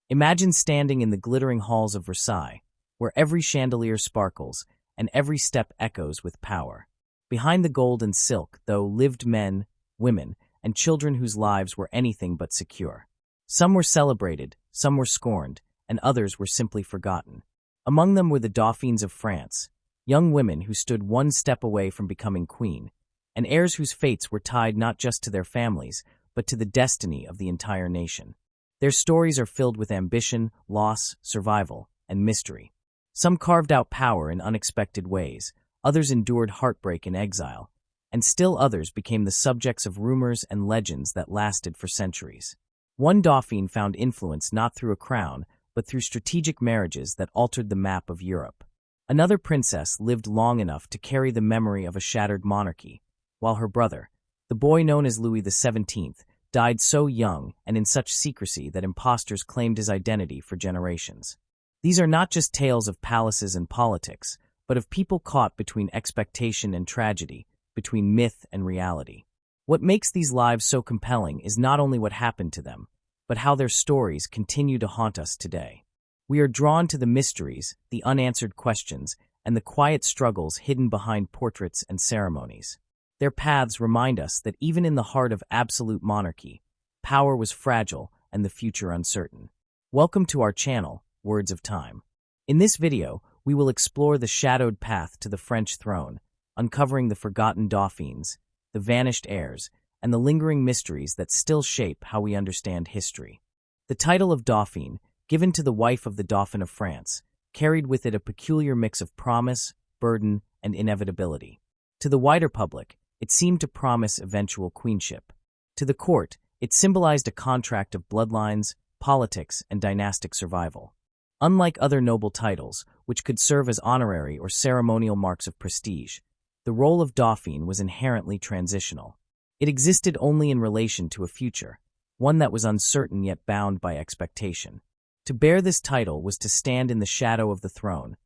Imagine standing in the glittering halls of Versailles, where every chandelier sparkles and every step echoes with power. Behind the gold and silk, though, lived men, women, and children whose lives were anything but secure. Some were celebrated, some were scorned, and others were simply forgotten. Among them were the Dauphines of France, young women who stood one step away from becoming queen, and heirs whose fates were tied not just to their families, but to the destiny of the entire nation. Their stories are filled with ambition, loss, survival, and mystery. Some carved out power in unexpected ways, others endured heartbreak and exile, and still others became the subjects of rumors and legends that lasted for centuries. One Dauphine found influence not through a crown, but through strategic marriages that altered the map of Europe. Another princess lived long enough to carry the memory of a shattered monarchy, while her brother, the boy known as Louis XVII, died so young and in such secrecy that impostors claimed his identity for generations. These are not just tales of palaces and politics, but of people caught between expectation and tragedy, between myth and reality. What makes these lives so compelling is not only what happened to them, but how their stories continue to haunt us today. We are drawn to the mysteries, the unanswered questions, and the quiet struggles hidden behind portraits and ceremonies. Their paths remind us that even in the heart of absolute monarchy, power was fragile and the future uncertain. Welcome to our channel, Words of Time. In this video, we will explore the shadowed path to the French throne, uncovering the forgotten Dauphines, the vanished heirs, and the lingering mysteries that still shape how we understand history. The title of Dauphine, given to the wife of the Dauphin of France, carried with it a peculiar mix of promise, burden, and inevitability. To the wider public, it seemed to promise eventual queenship. To the court, it symbolized a contract of bloodlines, politics, and dynastic survival. Unlike other noble titles, which could serve as honorary or ceremonial marks of prestige, the role of Dauphine was inherently transitional. It existed only in relation to a future, one that was uncertain yet bound by expectation. To bear this title was to stand in the shadow of the throne,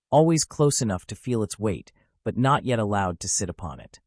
always close enough to feel its weight, but not yet allowed to sit upon it.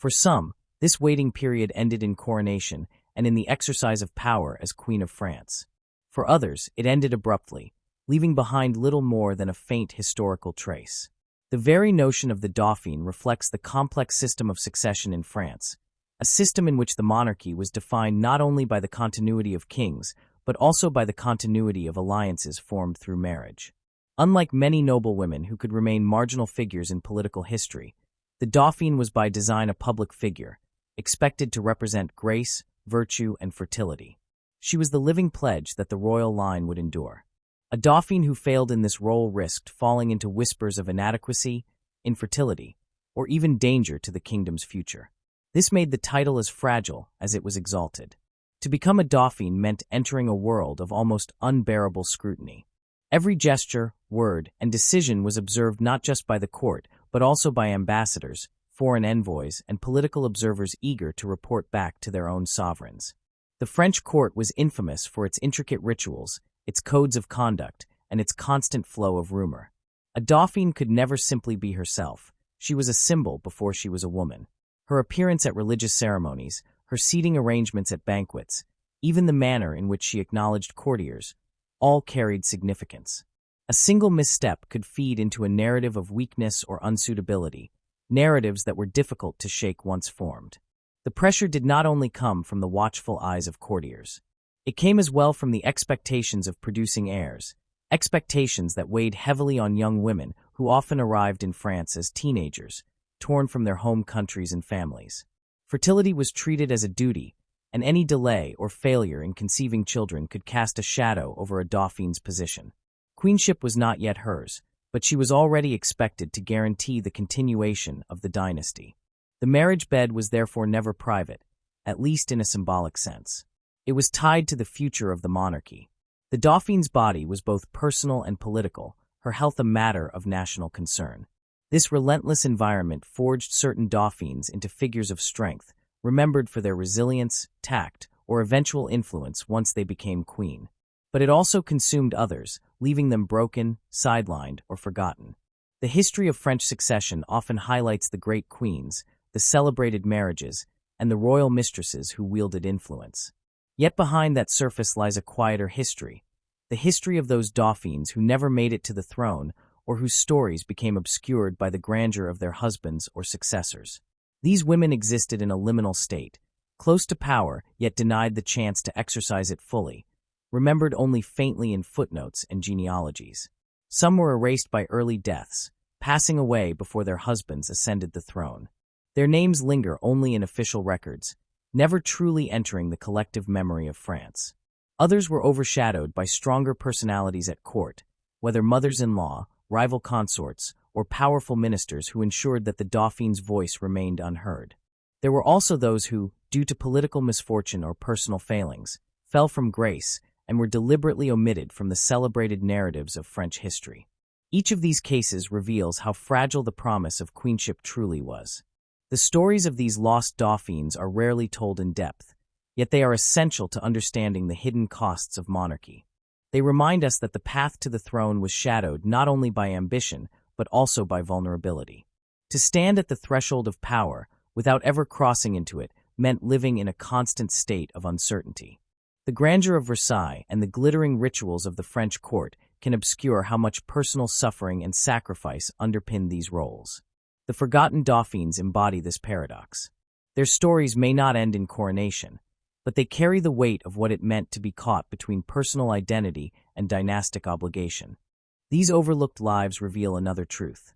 For some, this waiting period ended in coronation and in the exercise of power as Queen of France. For others, it ended abruptly, leaving behind little more than a faint historical trace. The very notion of the Dauphine reflects the complex system of succession in France, a system in which the monarchy was defined not only by the continuity of kings, but also by the continuity of alliances formed through marriage. Unlike many noble women who could remain marginal figures in political history, the Dauphine was by design a public figure, expected to represent grace, virtue, and fertility. She was the living pledge that the royal line would endure. A Dauphine who failed in this role risked falling into whispers of inadequacy, infertility, or even danger to the kingdom's future. This made the title as fragile as it was exalted. To become a Dauphine meant entering a world of almost unbearable scrutiny. Every gesture, word, and decision was observed not just by the court, but also by ambassadors, foreign envoys, and political observers eager to report back to their own sovereigns. The French court was infamous for its intricate rituals, its codes of conduct, and its constant flow of rumor. A Dauphine could never simply be herself. She was a symbol before she was a woman. Her appearance at religious ceremonies, her seating arrangements at banquets, even the manner in which she acknowledged courtiers, all carried significance. A single misstep could feed into a narrative of weakness or unsuitability, narratives that were difficult to shake once formed. The pressure did not only come from the watchful eyes of courtiers. It came as well from the expectations of producing heirs, expectations that weighed heavily on young women who often arrived in France as teenagers, torn from their home countries and families. Fertility was treated as a duty, and any delay or failure in conceiving children could cast a shadow over a Dauphine's position. Queenship was not yet hers, but she was already expected to guarantee the continuation of the dynasty. The marriage bed was therefore never private, at least in a symbolic sense. It was tied to the future of the monarchy. The Dauphine's body was both personal and political, her health a matter of national concern. This relentless environment forged certain Dauphines into figures of strength, remembered for their resilience, tact, or eventual influence once they became queen. But it also consumed others, leaving them broken, sidelined, or forgotten. The history of French succession often highlights the great queens, the celebrated marriages, and the royal mistresses who wielded influence. Yet behind that surface lies a quieter history, the history of those Dauphines who never made it to the throne or whose stories became obscured by the grandeur of their husbands or successors. These women existed in a liminal state, close to power yet denied the chance to exercise it fully, remembered only faintly in footnotes and genealogies. Some were erased by early deaths, passing away before their husbands ascended the throne. Their names linger only in official records, never truly entering the collective memory of France. Others were overshadowed by stronger personalities at court, whether mothers-in-law, rival consorts, or powerful ministers who ensured that the Dauphine's voice remained unheard. There were also those who, due to political misfortune or personal failings, fell from grace and were deliberately omitted from the celebrated narratives of French history. Each of these cases reveals how fragile the promise of queenship truly was. The stories of these lost Dauphines are rarely told in depth, yet they are essential to understanding the hidden costs of monarchy. They remind us that the path to the throne was shadowed not only by ambition, but also by vulnerability. To stand at the threshold of power, without ever crossing into it, meant living in a constant state of uncertainty. The grandeur of Versailles and the glittering rituals of the French court can obscure how much personal suffering and sacrifice underpin these roles. The forgotten Dauphines embody this paradox. Their stories may not end in coronation, but they carry the weight of what it meant to be caught between personal identity and dynastic obligation. These overlooked lives reveal another truth: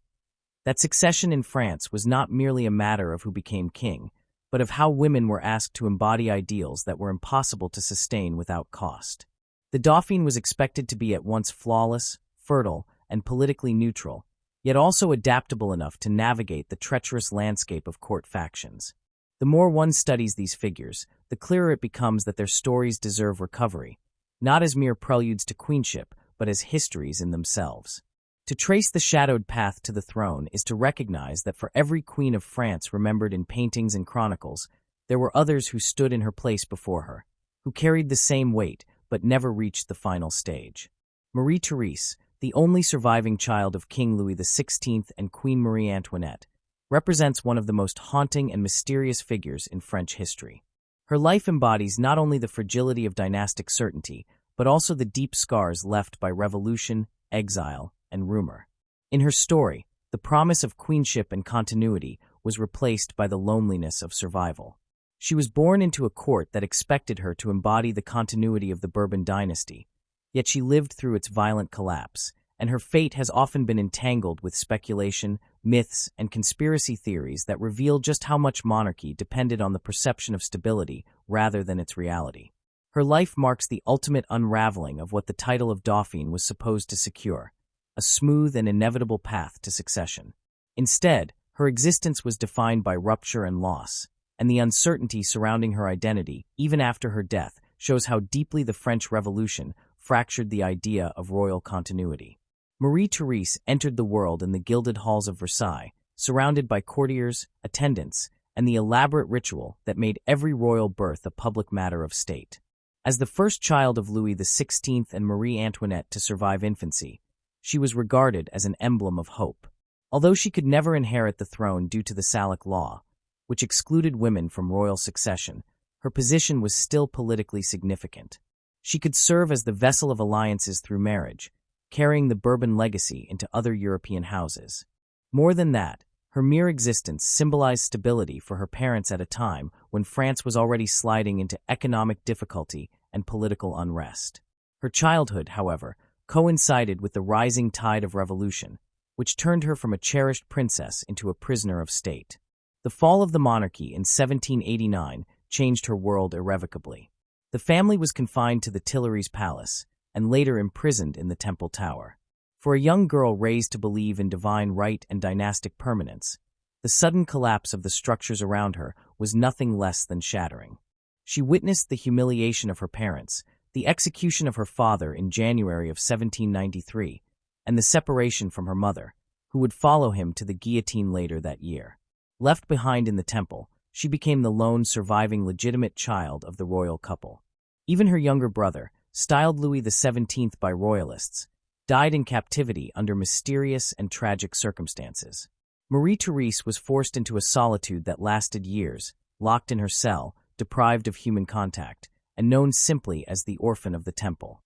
that succession in France was not merely a matter of who became king, but of how women were asked to embody ideals that were impossible to sustain without cost. The Dauphine was expected to be at once flawless, fertile, and politically neutral, yet also adaptable enough to navigate the treacherous landscape of court factions. The more one studies these figures, the clearer it becomes that their stories deserve recovery, not as mere preludes to queenship, but as histories in themselves. To trace the shadowed path to the throne is to recognize that for every queen of France remembered in paintings and chronicles, there were others who stood in her place before her, who carried the same weight but never reached the final stage. Marie Thérèse, the only surviving child of King Louis XVI and Queen Marie Antoinette, represents one of the most haunting and mysterious figures in French history. Her life embodies not only the fragility of dynastic certainty, but also the deep scars left by revolution, exile, and rumor. In her story, the promise of queenship and continuity was replaced by the loneliness of survival. She was born into a court that expected her to embody the continuity of the Bourbon dynasty, yet she lived through its violent collapse, and her fate has often been entangled with speculation, myths, and conspiracy theories that reveal just how much monarchy depended on the perception of stability rather than its reality. Her life marks the ultimate unraveling of what the title of Dauphine was supposed to secure: a smooth and inevitable path to succession. Instead, her existence was defined by rupture and loss, and the uncertainty surrounding her identity, even after her death, shows how deeply the French Revolution fractured the idea of royal continuity. Marie Thérèse entered the world in the gilded halls of Versailles, surrounded by courtiers, attendants, and the elaborate ritual that made every royal birth a public matter of state. As the first child of Louis XVI and Marie Antoinette to survive infancy, she was regarded as an emblem of hope. Although she could never inherit the throne due to the Salic law, which excluded women from royal succession, her position was still politically significant. She could serve as the vessel of alliances through marriage, carrying the Bourbon legacy into other European houses. More than that, her mere existence symbolized stability for her parents at a time when France was already sliding into economic difficulty and political unrest. Her childhood, however, coincided with the rising tide of revolution, which turned her from a cherished princess into a prisoner of state. The fall of the monarchy in 1789 changed her world irrevocably. The family was confined to the Tuileries Palace and later imprisoned in the Temple Tower. For a young girl raised to believe in divine right and dynastic permanence, the sudden collapse of the structures around her was nothing less than shattering. She witnessed the humiliation of her parents, the execution of her father in January of 1793, and the separation from her mother, who would follow him to the guillotine later that year. Left behind in the temple, she became the lone surviving legitimate child of the royal couple. Even her younger brother, styled Louis XVII by royalists, died in captivity under mysterious and tragic circumstances. Marie Thérèse was forced into a solitude that lasted years, locked in her cell, deprived of human contact, and known simply as the orphan of the temple.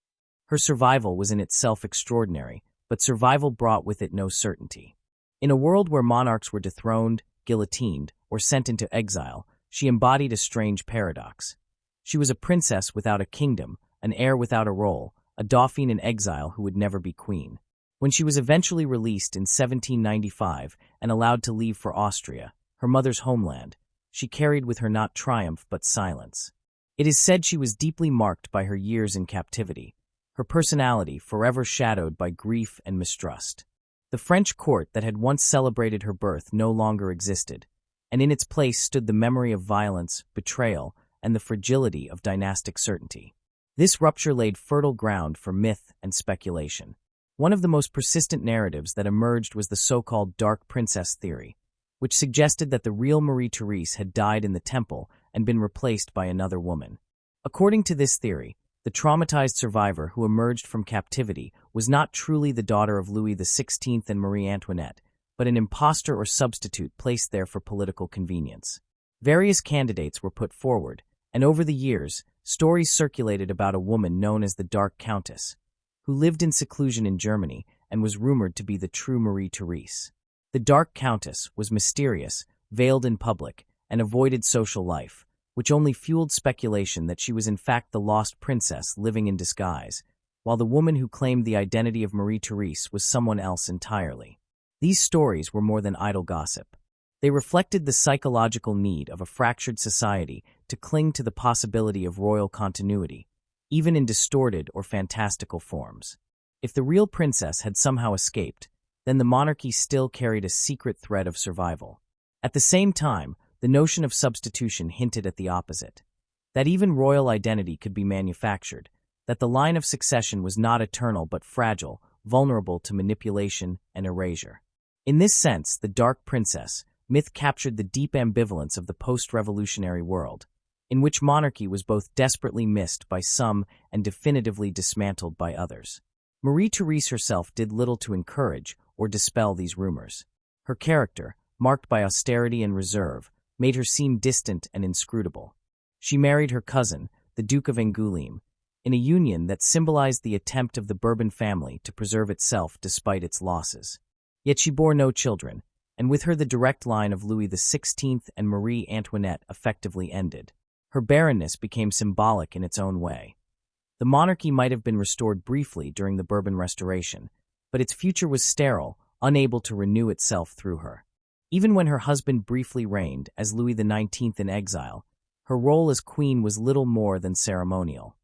Her survival was in itself extraordinary, but survival brought with it no certainty. In a world where monarchs were dethroned, guillotined, or sent into exile, she embodied a strange paradox. She was a princess without a kingdom, an heir without a role, a Dauphine in exile who would never be queen. When she was eventually released in 1795 and allowed to leave for Austria, her mother's homeland, she carried with her not triumph but silence. It is said she was deeply marked by her years in captivity, her personality forever shadowed by grief and mistrust. The French court that had once celebrated her birth no longer existed, and in its place stood the memory of violence, betrayal, and the fragility of dynastic certainty. This rupture laid fertile ground for myth and speculation. One of the most persistent narratives that emerged was the so-called Dark Princess theory, which suggested that the real Marie Thérèse had died in the temple and been replaced by another woman. According to this theory, the traumatized survivor who emerged from captivity was not truly the daughter of Louis XVI and Marie Antoinette, but an impostor or substitute placed there for political convenience. Various candidates were put forward, and over the years, stories circulated about a woman known as the Dark Countess, who lived in seclusion in Germany and was rumored to be the true Marie Thérèse. The Dark Countess was mysterious, veiled in public, and avoided social life, which only fueled speculation that she was in fact the lost princess living in disguise, while the woman who claimed the identity of Marie Thérèse was someone else entirely. These stories were more than idle gossip. They reflected the psychological need of a fractured society to cling to the possibility of royal continuity, even in distorted or fantastical forms. If the real princess had somehow escaped, then the monarchy still carried a secret thread of survival. At the same time, the notion of substitution hinted at the opposite, that even royal identity could be manufactured, that the line of succession was not eternal but fragile, vulnerable to manipulation and erasure. In this sense, the Dark Princess myth captured the deep ambivalence of the post-revolutionary world, in which monarchy was both desperately missed by some and definitively dismantled by others. Marie Thérèse herself did little to encourage or dispel these rumors. Her character, marked by austerity and reserve, made her seem distant and inscrutable. She married her cousin, the Duke of Angoulême, in a union that symbolized the attempt of the Bourbon family to preserve itself despite its losses. Yet she bore no children, and with her the direct line of Louis XVI and Marie Antoinette effectively ended. Her barrenness became symbolic in its own way. The monarchy might have been restored briefly during the Bourbon Restoration, but its future was sterile, unable to renew itself through her. Even when her husband briefly reigned as Louis XIX in exile, her role as queen was little more than ceremonial.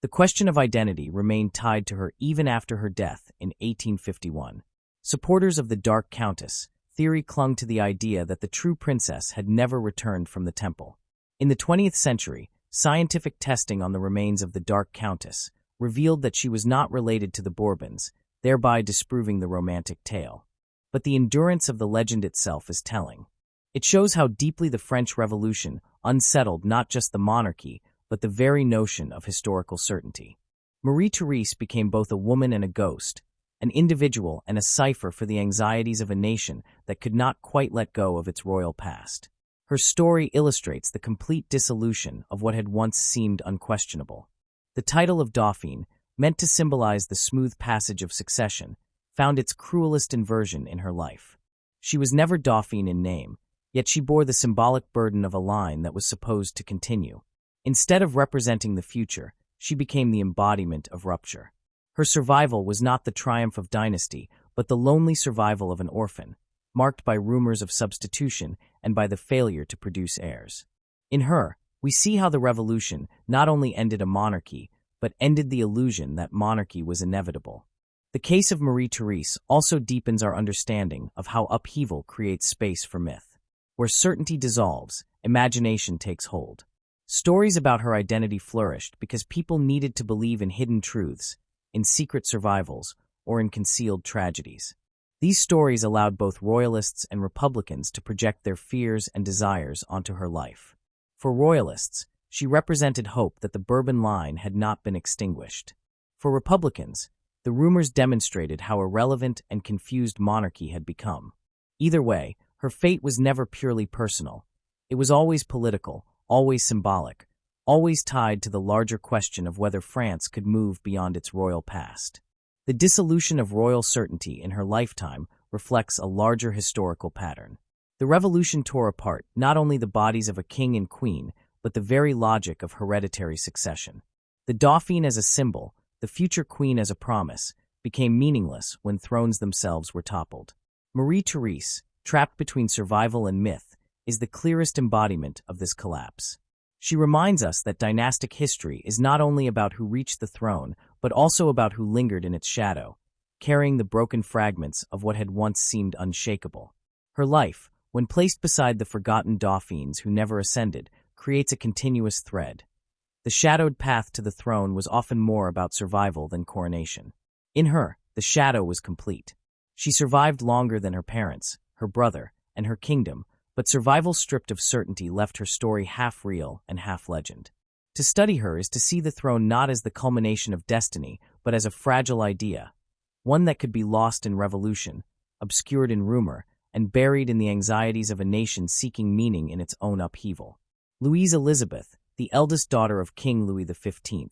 The question of identity remained tied to her even after her death in 1851. Supporters of the Dark Countess theory clung to the idea that the true princess had never returned from the temple. In the 20th century, scientific testing on the remains of the Dark Countess revealed that she was not related to the Bourbons, thereby disproving the romantic tale. But the endurance of the legend itself is telling. It shows how deeply the French Revolution unsettled not just the monarchy, but the very notion of historical certainty. Marie Thérèse became both a woman and a ghost, an individual and a cipher for the anxieties of a nation that could not quite let go of its royal past. Her story illustrates the complete dissolution of what had once seemed unquestionable. The title of Dauphine, meant to symbolize the smooth passage of succession, found its cruelest inversion in her life. She was never Dauphine in name, yet she bore the symbolic burden of a line that was supposed to continue. Instead of representing the future, she became the embodiment of rupture. Her survival was not the triumph of dynasty, but the lonely survival of an orphan, marked by rumors of substitution and by the failure to produce heirs. In her, we see how the revolution not only ended a monarchy, but ended the illusion that monarchy was inevitable. The case of Marie Thérèse also deepens our understanding of how upheaval creates space for myth. Where certainty dissolves, imagination takes hold. Stories about her identity flourished because people needed to believe in hidden truths, in secret survivals, or in concealed tragedies. These stories allowed both royalists and republicans to project their fears and desires onto her life. For royalists, she represented hope that the Bourbon line had not been extinguished. For republicans, the rumors demonstrated how irrelevant and confused monarchy had become. Either way, her fate was never purely personal. It was always political, always symbolic, always tied to the larger question of whether France could move beyond its royal past. The dissolution of royal certainty in her lifetime reflects a larger historical pattern. The revolution tore apart not only the bodies of a king and queen, but the very logic of hereditary succession. The Dauphine as a symbol, the future queen as a promise, became meaningless when thrones themselves were toppled. Marie Thérèse, trapped between survival and myth, is the clearest embodiment of this collapse. She reminds us that dynastic history is not only about who reached the throne, but also about who lingered in its shadow, carrying the broken fragments of what had once seemed unshakable. Her life, when placed beside the forgotten Dauphines who never ascended, creates a continuous thread. The shadowed path to the throne was often more about survival than coronation. In her, the shadow was complete. She survived longer than her parents, her brother, and her kingdom, but survival stripped of certainty left her story half real and half legend. To study her is to see the throne not as the culmination of destiny, but as a fragile idea, one that could be lost in revolution, obscured in rumor, and buried in the anxieties of a nation seeking meaning in its own upheaval. Louise Élisabeth, the eldest daughter of King Louis XV,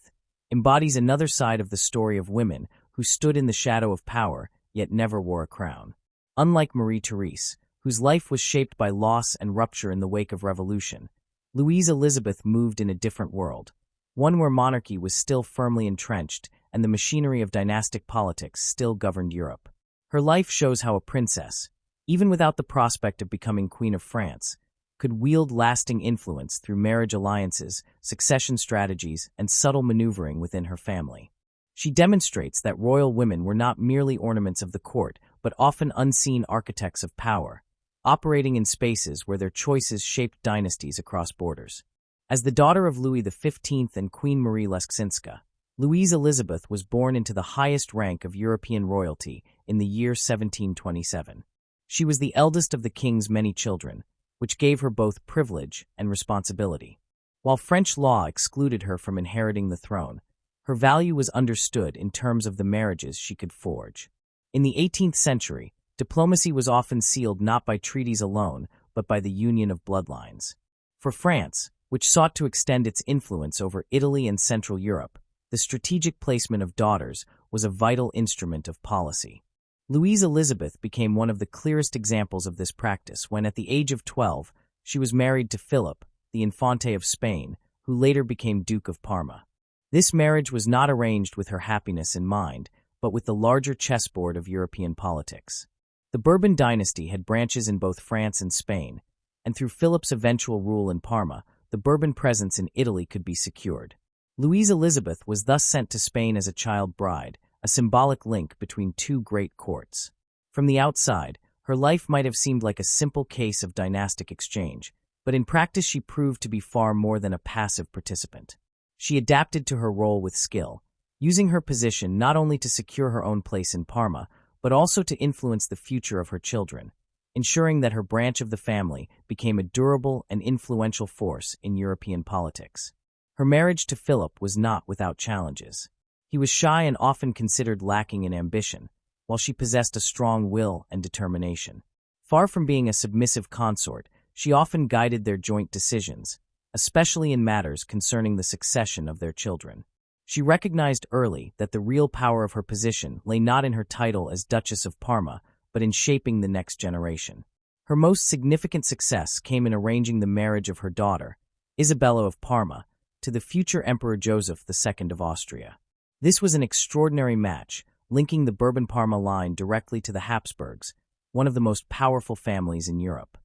embodies another side of the story of women who stood in the shadow of power yet never wore a crown. Unlike Marie Thérèse, whose life was shaped by loss and rupture in the wake of revolution, Louise Élisabeth moved in a different world, one where monarchy was still firmly entrenched and the machinery of dynastic politics still governed Europe. Her life shows how a princess, even without the prospect of becoming Queen of France, could wield lasting influence through marriage alliances, succession strategies, and subtle maneuvering within her family. She demonstrates that royal women were not merely ornaments of the court, but often unseen architects of power, operating in spaces where their choices shaped dynasties across borders. As the daughter of Louis XV and Queen Marie Leschinska, Louise Élisabeth was born into the highest rank of European royalty in the year 1727. She was the eldest of the king's many children, which gave her both privilege and responsibility. While French law excluded her from inheriting the throne, her value was understood in terms of the marriages she could forge. In the 18th century, diplomacy was often sealed not by treaties alone, but by the union of bloodlines. For France, which sought to extend its influence over Italy and Central Europe, the strategic placement of daughters was a vital instrument of policy. Louise Élisabeth became one of the clearest examples of this practice when, at the age of 12, she was married to Philip, the Infante of Spain, who later became Duke of Parma. This marriage was not arranged with her happiness in mind, but with the larger chessboard of European politics. The Bourbon dynasty had branches in both France and Spain, and through Philip's eventual rule in Parma, the Bourbon presence in Italy could be secured. Louise Élisabeth was thus sent to Spain as a child bride, a symbolic link between two great courts. From the outside, her life might have seemed like a simple case of dynastic exchange, but in practice she proved to be far more than a passive participant. She adapted to her role with skill, using her position not only to secure her own place in Parma, but also to influence the future of her children, ensuring that her branch of the family became a durable and influential force in European politics. Her marriage to Philip was not without challenges. He was shy and often considered lacking in ambition, while she possessed a strong will and determination. Far from being a submissive consort, she often guided their joint decisions, especially in matters concerning the succession of their children. She recognized early that the real power of her position lay not in her title as Duchess of Parma, but in shaping the next generation. Her most significant success came in arranging the marriage of her daughter, Isabella of Parma, to the future Emperor Joseph II of Austria. This was an extraordinary match, linking the Bourbon-Parma line directly to the Habsburgs, one of the most powerful families in Europe.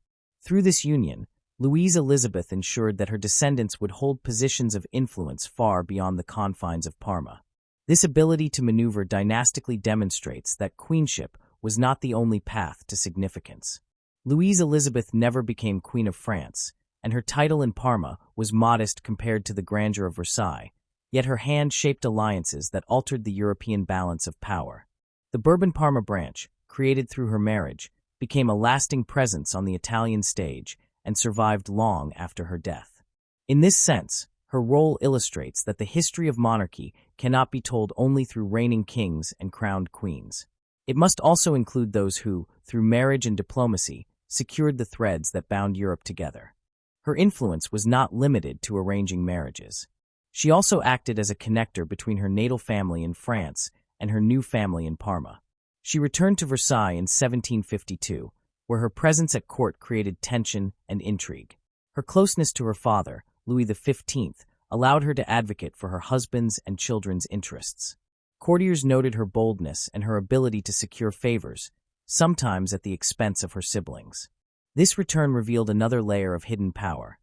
Through this union, Louise Élisabeth ensured that her descendants would hold positions of influence far beyond the confines of Parma. This ability to maneuver dynastically demonstrates that queenship was not the only path to significance. Louise Élisabeth never became Queen of France, and her title in Parma was modest compared to the grandeur of Versailles, yet her hand shaped alliances that altered the European balance of power. The Bourbon-Parma branch, created through her marriage, became a lasting presence on the Italian stage and survived long after her death. In this sense, her role illustrates that the history of monarchy cannot be told only through reigning kings and crowned queens. It must also include those who, through marriage and diplomacy, secured the threads that bound Europe together. Her influence was not limited to arranging marriages. She also acted as a connector between her natal family in France and her new family in Parma. She returned to Versailles in 1752, where her presence at court created tension and intrigue. Her closeness to her father, Louis XV, allowed her to advocate for her husband's and children's interests. Courtiers noted her boldness and her ability to secure favors, sometimes at the expense of her siblings. This return revealed another layer of hidden power.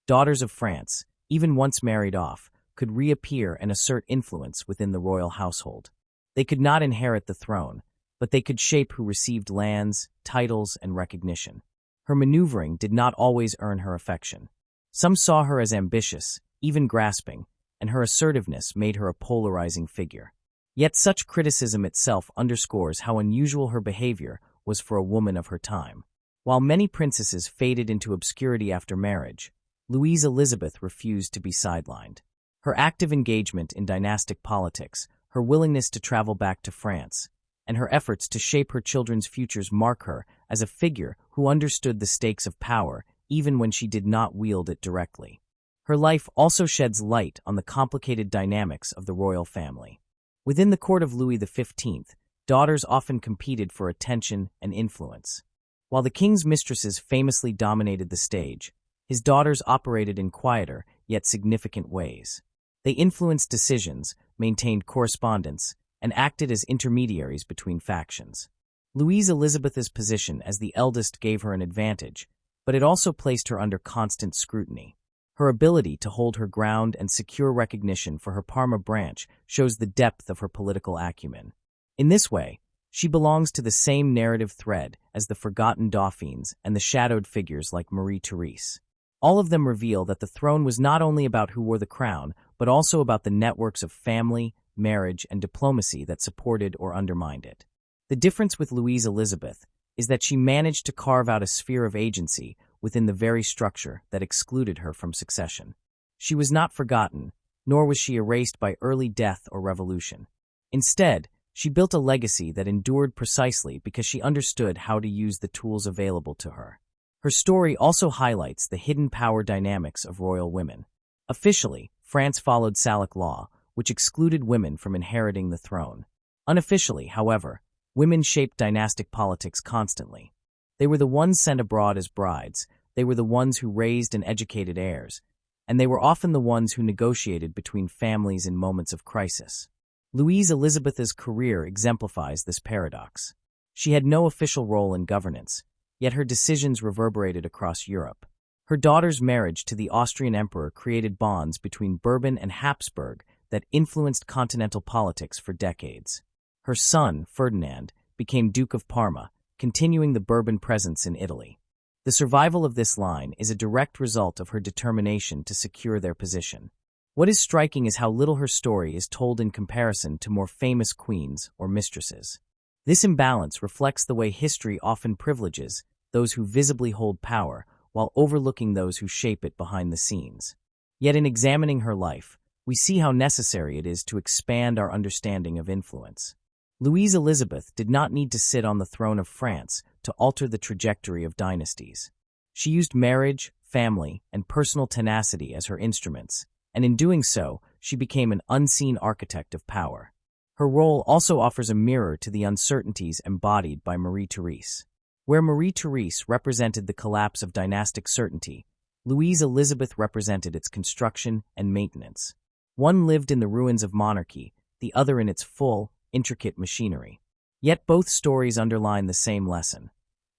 Daughters of France, even once married off, could reappear and assert influence within the royal household. They could not inherit the throne, but they could shape who received lands, titles, and recognition. Her maneuvering did not always earn her affection. Some saw her as ambitious, even grasping, and her assertiveness made her a polarizing figure. Yet such criticism itself underscores how unusual her behavior was for a woman of her time. While many princesses faded into obscurity after marriage, Louise Élisabeth refused to be sidelined. Her active engagement in dynastic politics, her willingness to travel back to France, and her efforts to shape her children's futures mark her as a figure who understood the stakes of power even when she did not wield it directly. Her life also sheds light on the complicated dynamics of the royal family. Within the court of Louis XV, daughters often competed for attention and influence. While the king's mistresses famously dominated the stage, his daughters operated in quieter yet significant ways. They influenced decisions, maintained correspondence, and acted as intermediaries between factions. Louise Élisabeth's position as the eldest gave her an advantage, but it also placed her under constant scrutiny. Her ability to hold her ground and secure recognition for her Parma branch shows the depth of her political acumen. In this way, she belongs to the same narrative thread as the forgotten Dauphines and the shadowed figures like Marie Thérèse. All of them reveal that the throne was not only about who wore the crown, but also about the networks of family, marriage, and diplomacy that supported or undermined it. The difference with Louise Élisabeth is that she managed to carve out a sphere of agency within the very structure that excluded her from succession. She was not forgotten, nor was she erased by early death or revolution. Instead, she built a legacy that endured precisely because she understood how to use the tools available to her. Her story also highlights the hidden power dynamics of royal women. Officially, France followed Salic law, which excluded women from inheriting the throne. Unofficially, however, women shaped dynastic politics constantly. They were the ones sent abroad as brides, they were the ones who raised and educated heirs, and they were often the ones who negotiated between families in moments of crisis. Louise Élisabeth's career exemplifies this paradox. She had no official role in governance, yet her decisions reverberated across Europe. Her daughter's marriage to the Austrian emperor created bonds between Bourbon and Habsburg that influenced continental politics for decades. Her son, Ferdinand, became Duke of Parma, continuing the Bourbon presence in Italy. The survival of this line is a direct result of her determination to secure their position. What is striking is how little her story is told in comparison to more famous queens or mistresses. This imbalance reflects the way history often privileges those who visibly hold power while overlooking those who shape it behind the scenes. Yet in examining her life, we see how necessary it is to expand our understanding of influence. Louise Élisabeth did not need to sit on the throne of France to alter the trajectory of dynasties. She used marriage, family, and personal tenacity as her instruments, and in doing so, she became an unseen architect of power. Her role also offers a mirror to the uncertainties embodied by Marie Thérèse. Where Marie Thérèse represented the collapse of dynastic certainty, Louise Élisabeth represented its construction and maintenance. One lived in the ruins of monarchy, the other in its full, intricate machinery. Yet both stories underline the same lesson.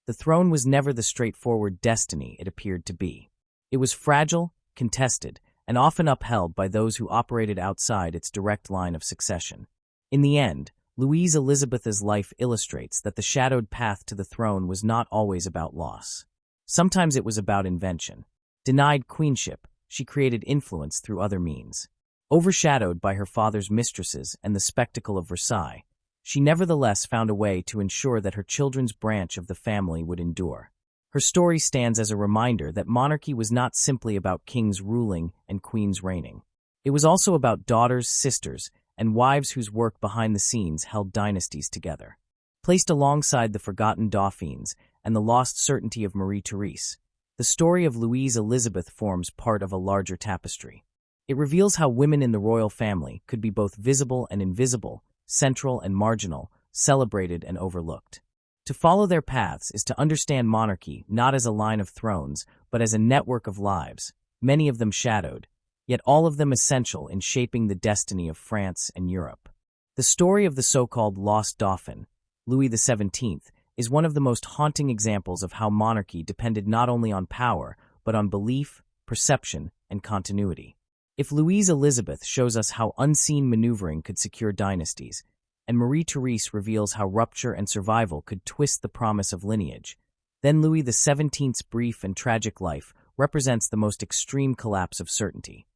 The throne was never the straightforward destiny it appeared to be. It was fragile, contested, and often upheld by those who operated outside its direct line of succession. In the end, Louise Élisabeth's life illustrates that the shadowed path to the throne was not always about loss. Sometimes it was about invention. Denied queenship, she created influence through other means. Overshadowed by her father's mistresses and the spectacle of Versailles, she nevertheless found a way to ensure that her children's branch of the family would endure. Her story stands as a reminder that monarchy was not simply about kings ruling and queens reigning. It was also about daughters, sisters, and wives whose work behind the scenes held dynasties together. Placed alongside the forgotten Dauphines and the lost certainty of Marie Thérèse, the story of Louise Élisabeth forms part of a larger tapestry. It reveals how women in the royal family could be both visible and invisible, central and marginal, celebrated and overlooked. To follow their paths is to understand monarchy not as a line of thrones, but as a network of lives, many of them shadowed, yet all of them essential in shaping the destiny of France and Europe. The story of the so-called lost Dauphin, Louis XVII, is one of the most haunting examples of how monarchy depended not only on power, but on belief, perception, and continuity. If Louise Élisabeth shows us how unseen maneuvering could secure dynasties, and Marie Thérèse reveals how rupture and survival could twist the promise of lineage, then Louis XVII's brief and tragic life represents the most extreme collapse of certainty.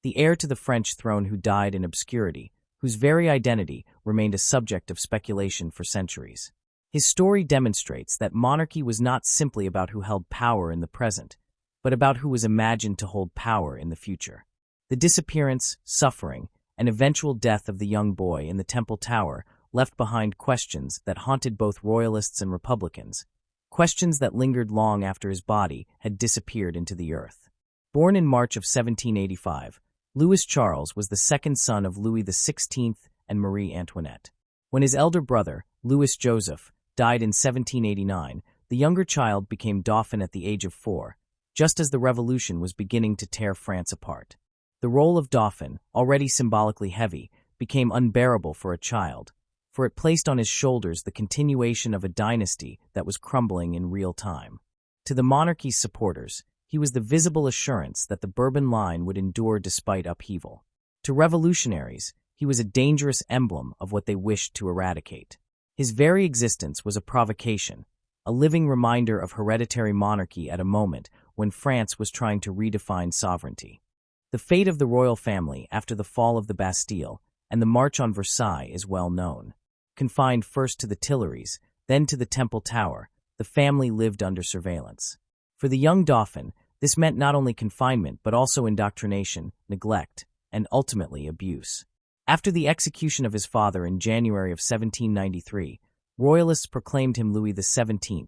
The heir to the French throne who died in obscurity, whose very identity remained a subject of speculation for centuries. His story demonstrates that monarchy was not simply about who held power in the present, but about who was imagined to hold power in the future. The disappearance, suffering, and eventual death of the young boy in the Temple Tower left behind questions that haunted both royalists and republicans, questions that lingered long after his body had disappeared into the earth. Born in March of 1785, Louis Charles was the second son of Louis XVI and Marie Antoinette. When his elder brother, Louis Joseph, died in 1789, the younger child became Dauphin at the age of 4, just as the Revolution was beginning to tear France apart. The role of Dauphin, already symbolically heavy, became unbearable for a child, for it placed on his shoulders the continuation of a dynasty that was crumbling in real time. To the monarchy's supporters, he was the visible assurance that the Bourbon line would endure despite upheaval. To revolutionaries, he was a dangerous emblem of what they wished to eradicate. His very existence was a provocation, a living reminder of hereditary monarchy at a moment when France was trying to redefine sovereignty. The fate of the royal family after the fall of the Bastille and the March on Versailles is well known. Confined first to the Tuileries, then to the Temple Tower, the family lived under surveillance. For the young Dauphin, this meant not only confinement but also indoctrination, neglect, and ultimately abuse. After the execution of his father in January of 1793, royalists proclaimed him Louis XVII,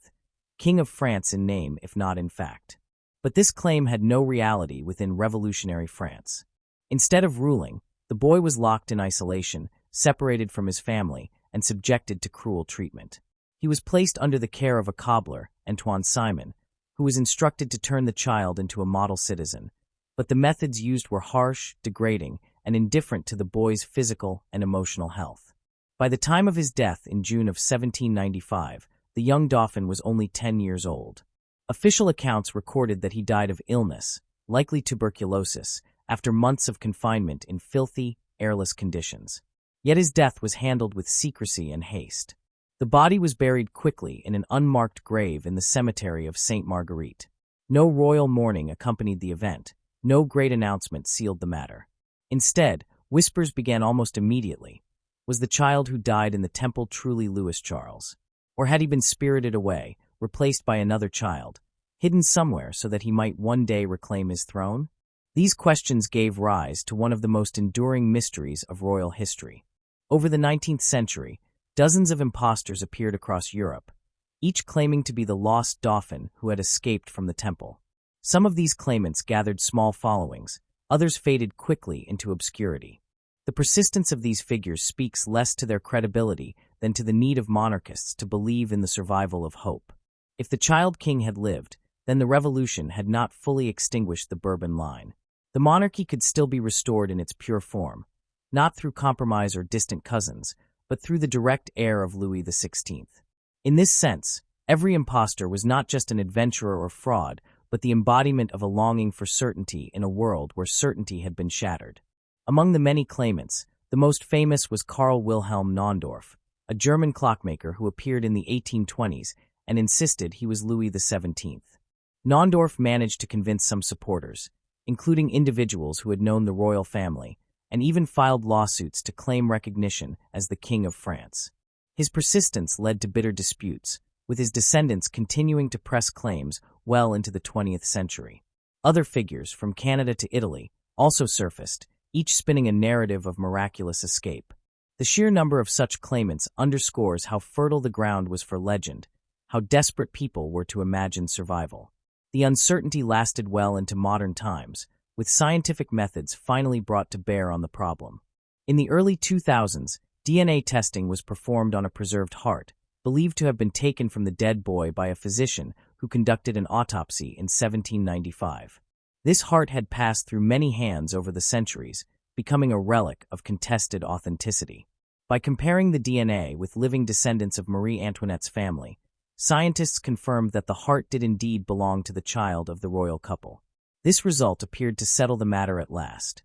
King of France in name if not in fact. But this claim had no reality within revolutionary France. Instead of ruling, the boy was locked in isolation, separated from his family, and subjected to cruel treatment. He was placed under the care of a cobbler, Antoine Simon, who was instructed to turn the child into a model citizen, but the methods used were harsh, degrading, and indifferent to the boy's physical and emotional health. By the time of his death in June of 1795, the young Dauphin was only 10 years old. Official accounts recorded that he died of illness, likely tuberculosis, after months of confinement in filthy, airless conditions. Yet his death was handled with secrecy and haste. The body was buried quickly in an unmarked grave in the cemetery of Sainte Marguerite. No royal mourning accompanied the event, no great announcement sealed the matter. Instead, whispers began almost immediately. Was the child who died in the temple truly Louis Charles? Or had he been spirited away, replaced by another child, hidden somewhere so that he might one day reclaim his throne? These questions gave rise to one of the most enduring mysteries of royal history. Over the 19th century, dozens of impostors appeared across Europe, each claiming to be the lost Dauphin who had escaped from the temple. Some of these claimants gathered small followings, others faded quickly into obscurity. The persistence of these figures speaks less to their credibility than to the need of monarchists to believe in the survival of hope. If the child king had lived, then the revolution had not fully extinguished the Bourbon line. The monarchy could still be restored in its pure form, not through compromise or distant cousins, but through the direct heir of Louis XVI. In this sense, every impostor was not just an adventurer or fraud, but the embodiment of a longing for certainty in a world where certainty had been shattered. Among the many claimants, the most famous was Karl Wilhelm Naundorf, a German clockmaker who appeared in the 1820s and insisted he was Louis XVII. Naundorf managed to convince some supporters, including individuals who had known the royal family, and even filed lawsuits to claim recognition as the King of France. His persistence led to bitter disputes, with his descendants continuing to press claims well into the 20th century. Other figures, from Canada to Italy, also surfaced, each spinning a narrative of miraculous escape. The sheer number of such claimants underscores how fertile the ground was for legend, how desperate people were to imagine survival. The uncertainty lasted well into modern times, with scientific methods finally brought to bear on the problem. In the early 2000s, DNA testing was performed on a preserved heart, believed to have been taken from the dead boy by a physician who conducted an autopsy in 1795. This heart had passed through many hands over the centuries, becoming a relic of contested authenticity. By comparing the DNA with living descendants of Marie Antoinette's family, scientists confirmed that the heart did indeed belong to the child of the royal couple. This result appeared to settle the matter at last.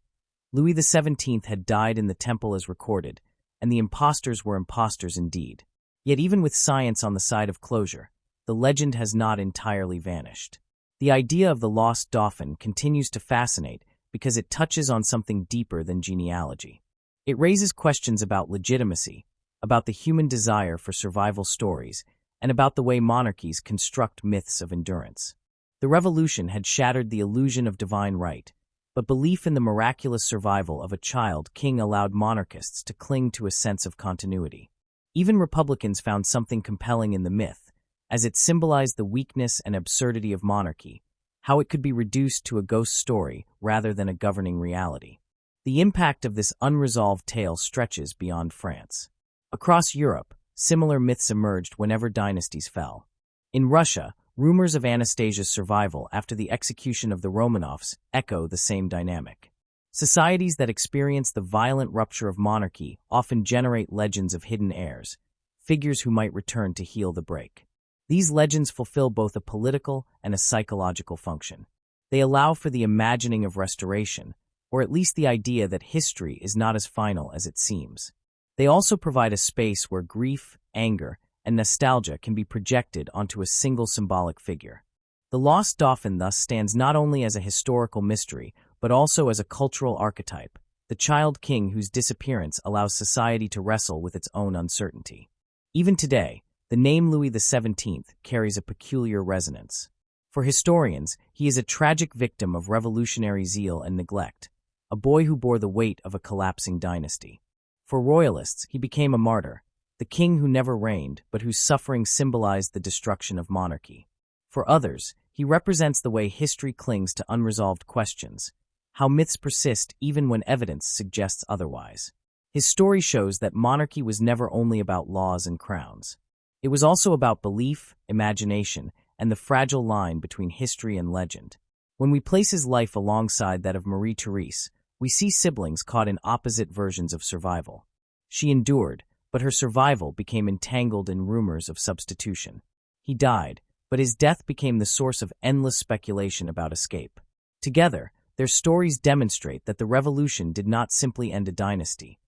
Louis XVII had died in the temple as recorded, and the impostors were impostors indeed. Yet even with science on the side of closure, the legend has not entirely vanished. The idea of the lost Dauphin continues to fascinate because it touches on something deeper than genealogy. It raises questions about legitimacy, about the human desire for survival stories, and about the way monarchies construct myths of endurance. The revolution had shattered the illusion of divine right, but belief in the miraculous survival of a child king allowed monarchists to cling to a sense of continuity. Even Republicans found something compelling in the myth, as it symbolized the weakness and absurdity of monarchy, how it could be reduced to a ghost story rather than a governing reality. The impact of this unresolved tale stretches beyond France. Across Europe, similar myths emerged whenever dynasties fell. In Russia, rumors of Anastasia's survival after the execution of the Romanovs echo the same dynamic. Societies that experience the violent rupture of monarchy often generate legends of hidden heirs, figures who might return to heal the break. These legends fulfill both a political and a psychological function. They allow for the imagining of restoration, or at least the idea that history is not as final as it seems. They also provide a space where grief, anger, and nostalgia can be projected onto a single symbolic figure. The lost Dauphin thus stands not only as a historical mystery, but also as a cultural archetype, the child king whose disappearance allows society to wrestle with its own uncertainty. Even today, the name Louis XVII carries a peculiar resonance. For historians, he is a tragic victim of revolutionary zeal and neglect, a boy who bore the weight of a collapsing dynasty. For royalists, he became a martyr, the king who never reigned, but whose suffering symbolized the destruction of monarchy. For others, he represents the way history clings to unresolved questions, how myths persist even when evidence suggests otherwise. His story shows that monarchy was never only about laws and crowns. It was also about belief, imagination, and the fragile line between history and legend. When we place his life alongside that of Marie Thérèse, we see siblings caught in opposite versions of survival. She endured, but her survival became entangled in rumors of substitution. He died, but his death became the source of endless speculation about escape. Together, their stories demonstrate that the revolution did not simply end a dynasty.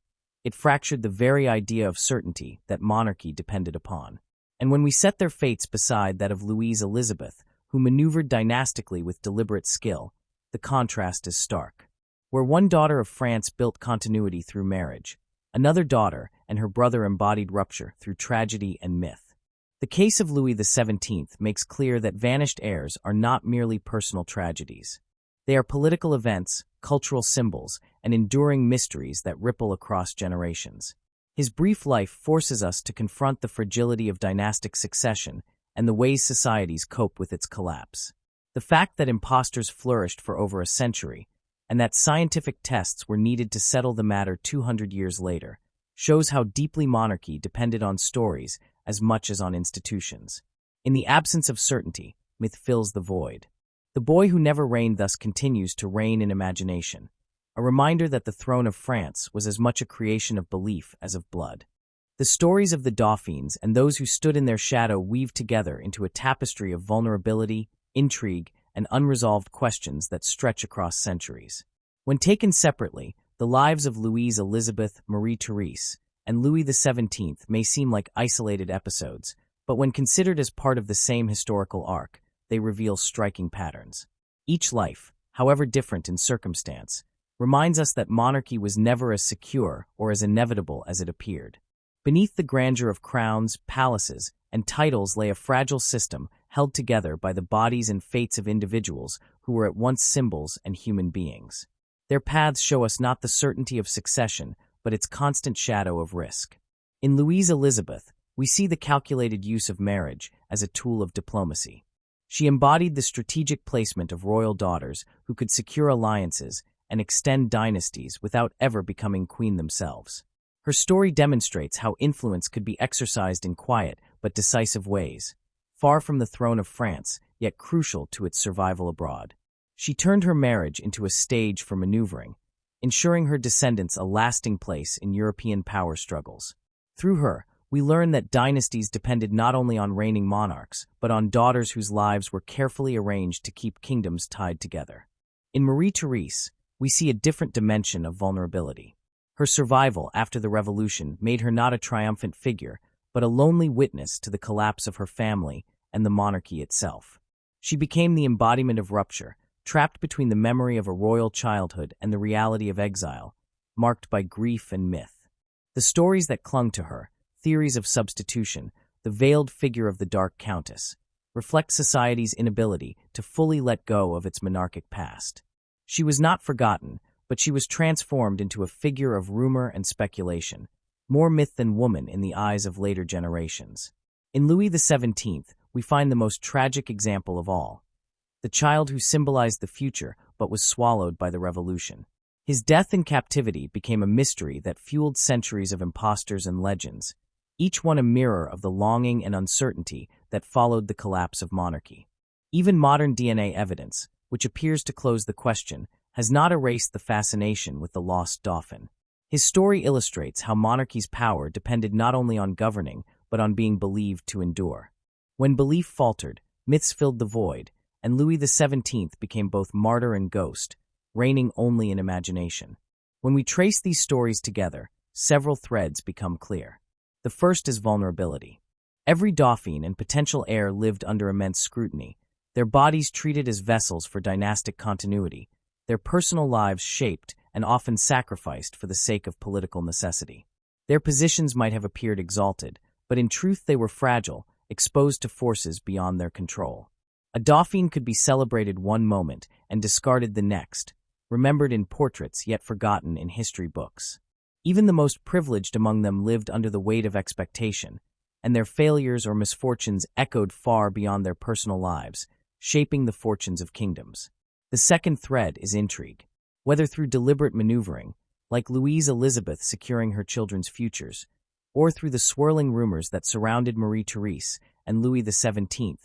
It fractured the very idea of certainty that monarchy depended upon. And when we set their fates beside that of Louise Élisabeth, who maneuvered dynastically with deliberate skill, the contrast is stark. Where one daughter of France built continuity through marriage, another daughter and her brother embodied rupture through tragedy and myth. The case of Louis XVII makes clear that vanished heirs are not merely personal tragedies. They are political events, cultural symbols, and enduring mysteries that ripple across generations. His brief life forces us to confront the fragility of dynastic succession and the ways societies cope with its collapse. The fact that impostors flourished for over a century, and that scientific tests were needed to settle the matter 200 years later, shows how deeply monarchy depended on stories as much as on institutions. In the absence of certainty, myth fills the void. The boy who never reigned thus continues to reign in imagination, a reminder that the throne of France was as much a creation of belief as of blood. The stories of the Dauphines and those who stood in their shadow weave together into a tapestry of vulnerability, intrigue, and unresolved questions that stretch across centuries. When taken separately, the lives of Louise Élisabeth, Marie Thérèse, and Louis XVII may seem like isolated episodes, but when considered as part of the same historical arc, they reveal striking patterns. Each life, however different in circumstance, reminds us that monarchy was never as secure or as inevitable as it appeared. Beneath the grandeur of crowns, palaces, and titles lay a fragile system held together by the bodies and fates of individuals who were at once symbols and human beings. Their paths show us not the certainty of succession, but its constant shadow of risk. In Louise Élisabeth, we see the calculated use of marriage as a tool of diplomacy. She embodied the strategic placement of royal daughters who could secure alliances and extend dynasties without ever becoming queen themselves. Her story demonstrates how influence could be exercised in quiet but decisive ways, far from the throne of France, yet crucial to its survival abroad. She turned her marriage into a stage for maneuvering, ensuring her descendants a lasting place in European power struggles. Through her, we learn that dynasties depended not only on reigning monarchs, but on daughters whose lives were carefully arranged to keep kingdoms tied together. In Marie Thérèse, we see a different dimension of vulnerability. Her survival after the revolution made her not a triumphant figure, but a lonely witness to the collapse of her family and the monarchy itself. She became the embodiment of rupture, trapped between the memory of a royal childhood and the reality of exile, marked by grief and myth. The stories that clung to her, theories of substitution, the veiled figure of the Dark Countess, reflect society's inability to fully let go of its monarchic past. She was not forgotten, but she was transformed into a figure of rumor and speculation, more myth than woman in the eyes of later generations. In Louis XVII, we find the most tragic example of all, the child who symbolized the future but was swallowed by the revolution. His death in captivity became a mystery that fueled centuries of impostors and legends, each one a mirror of the longing and uncertainty that followed the collapse of monarchy. Even modern DNA evidence, which appears to close the question, has not erased the fascination with the lost Dauphin. His story illustrates how monarchy's power depended not only on governing, but on being believed to endure. When belief faltered, myths filled the void, and Louis XVII became both martyr and ghost, reigning only in imagination. When we trace these stories together, several threads become clear. The first is vulnerability. Every Dauphine and potential heir lived under immense scrutiny, their bodies treated as vessels for dynastic continuity, their personal lives shaped and often sacrificed for the sake of political necessity. Their positions might have appeared exalted, but in truth they were fragile, exposed to forces beyond their control. A Dauphine could be celebrated one moment and discarded the next, remembered in portraits yet forgotten in history books. Even the most privileged among them lived under the weight of expectation, and their failures or misfortunes echoed far beyond their personal lives, shaping the fortunes of kingdoms. The second thread is intrigue. Whether through deliberate maneuvering, like Louise Élisabeth securing her children's futures, or through the swirling rumors that surrounded Marie Thérèse and Louis XVII,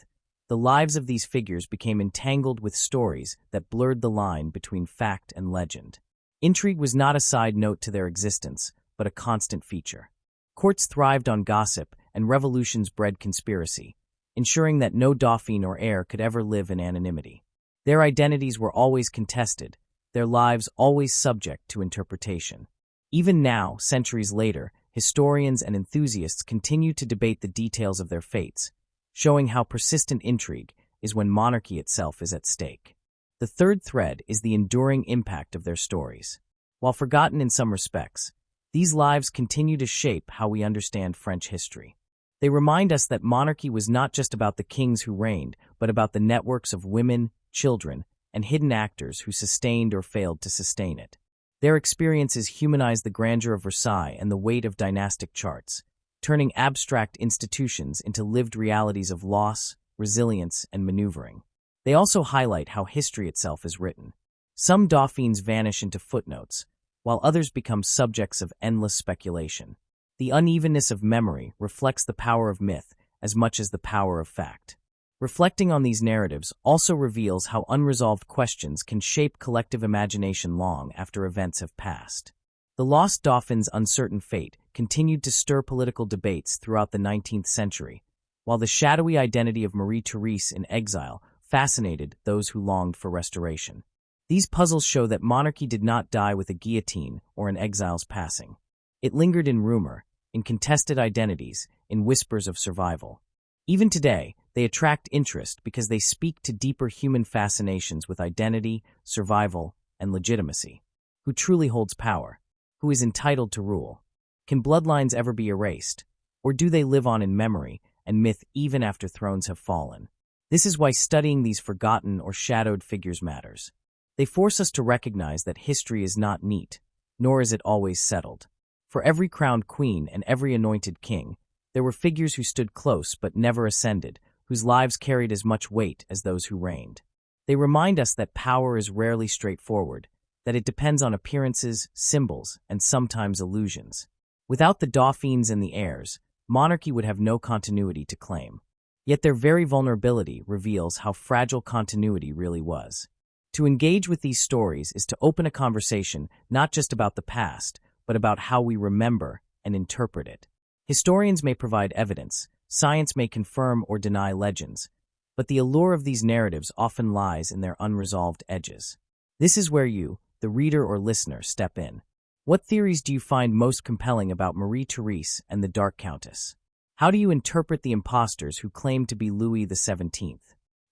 the lives of these figures became entangled with stories that blurred the line between fact and legend. Intrigue was not a side note to their existence, but a constant feature. Courts thrived on gossip, and revolutions bred conspiracy, ensuring that no Dauphine or heir could ever live in anonymity. Their identities were always contested, their lives always subject to interpretation. Even now, centuries later, historians and enthusiasts continue to debate the details of their fates, showing how persistent intrigue is when monarchy itself is at stake. The third thread is the enduring impact of their stories. While forgotten in some respects, these lives continue to shape how we understand French history. They remind us that monarchy was not just about the kings who reigned, but about the networks of women, children, and hidden actors who sustained or failed to sustain it. Their experiences humanize the grandeur of Versailles and the weight of dynastic charts, turning abstract institutions into lived realities of loss, resilience, and maneuvering. They also highlight how history itself is written. Some Dauphines vanish into footnotes, while others become subjects of endless speculation. The unevenness of memory reflects the power of myth as much as the power of fact. Reflecting on these narratives also reveals how unresolved questions can shape collective imagination long after events have passed. The lost Dauphin's uncertain fate continued to stir political debates throughout the 19th century, while the shadowy identity of Marie Thérèse in exile fascinated those who longed for restoration. These puzzles show that monarchy did not die with a guillotine or an exile's passing. It lingered in rumor, in contested identities, in whispers of survival. Even today, they attract interest because they speak to deeper human fascinations with identity, survival, and legitimacy. Who truly holds power? Who is entitled to rule? Can bloodlines ever be erased? Or do they live on in memory and myth even after thrones have fallen? This is why studying these forgotten or shadowed figures matters. They force us to recognize that history is not neat, nor is it always settled. For every crowned queen and every anointed king, there were figures who stood close but never ascended, whose lives carried as much weight as those who reigned. They remind us that power is rarely straightforward, that it depends on appearances, symbols, and sometimes illusions. Without the Dauphines and the Heirs, monarchy would have no continuity to claim. Yet their very vulnerability reveals how fragile continuity really was. To engage with these stories is to open a conversation not just about the past, but about how we remember and interpret it. Historians may provide evidence, science may confirm or deny legends, but the allure of these narratives often lies in their unresolved edges. This is where you, the reader or listener, step in. What theories do you find most compelling about Marie Thérèse and the Dark Countess? How do you interpret the impostors who claim to be Louis XVII?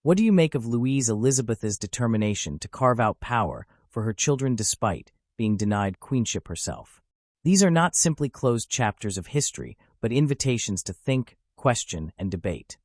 What do you make of Louise Élisabeth's determination to carve out power for her children despite being denied queenship herself? These are not simply closed chapters of history, but invitations to think, question, and debate.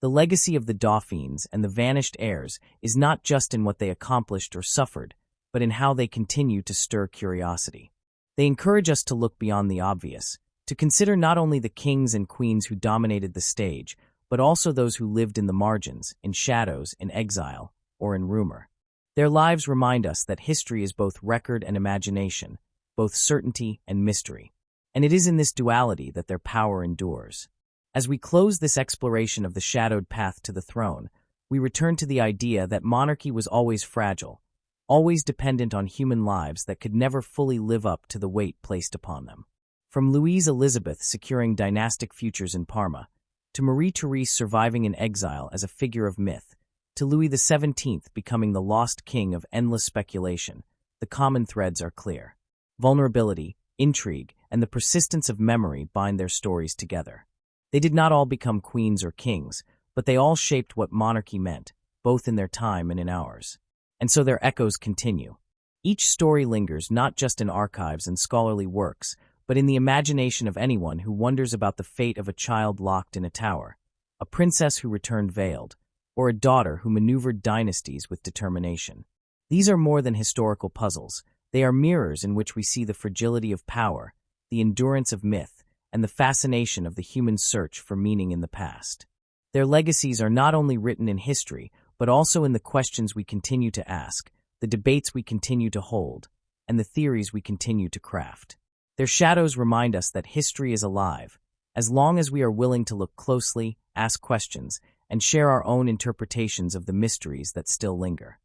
The legacy of the Dauphines and the vanished heirs is not just in what they accomplished or suffered, but in how they continue to stir curiosity. They encourage us to look beyond the obvious, to consider not only the kings and queens who dominated the stage, but also those who lived in the margins, in shadows, in exile, or in rumor. Their lives remind us that history is both record and imagination, both certainty and mystery. And it is in this duality that their power endures. As we close this exploration of the shadowed path to the throne, we return to the idea that monarchy was always fragile, always dependent on human lives that could never fully live up to the weight placed upon them. From Louise Élisabeth securing dynastic futures in Parma, to Marie Thérèse surviving in exile as a figure of myth, to Louis XVII becoming the lost king of endless speculation, the common threads are clear. Vulnerability, intrigue, and the persistence of memory bind their stories together. They did not all become queens or kings, but they all shaped what monarchy meant, both in their time and in ours. And so their echoes continue. Each story lingers not just in archives and scholarly works, but in the imagination of anyone who wonders about the fate of a child locked in a tower, a princess who returned veiled, or a daughter who maneuvered dynasties with determination. These are more than historical puzzles. They are mirrors in which we see the fragility of power, the endurance of myth, and the fascination of the human search for meaning in the past. Their legacies are not only written in history, but also in the questions we continue to ask, the debates we continue to hold, and the theories we continue to craft. Their shadows remind us that history is alive, as long as we are willing to look closely, ask questions, and share our own interpretations of the mysteries that still linger.